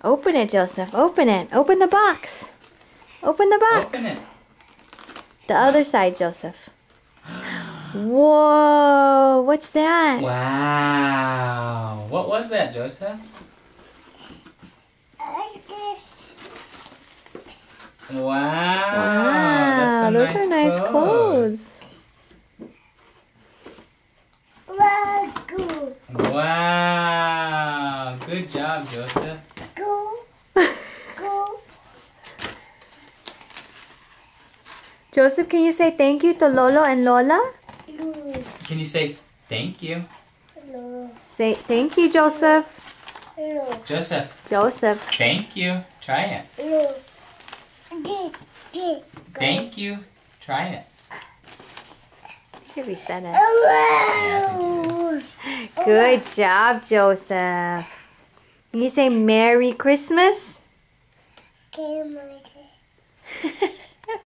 Open it, Joseph. Open it. Open the box. Open the box. Open it. The other side, Joseph. Whoa! What's that? Wow. What was that, Joseph? Wow. Wow, That's those some are nice clothes. Wow. Good job, Joseph. Joseph, can you say thank you to Lolo and Lola? Can you say thank you? Say thank you, Joseph. Joseph, Joseph. thank you. Try it. Thank you. Try it. Here we said it. Good job, Joseph. Can you say Merry Christmas?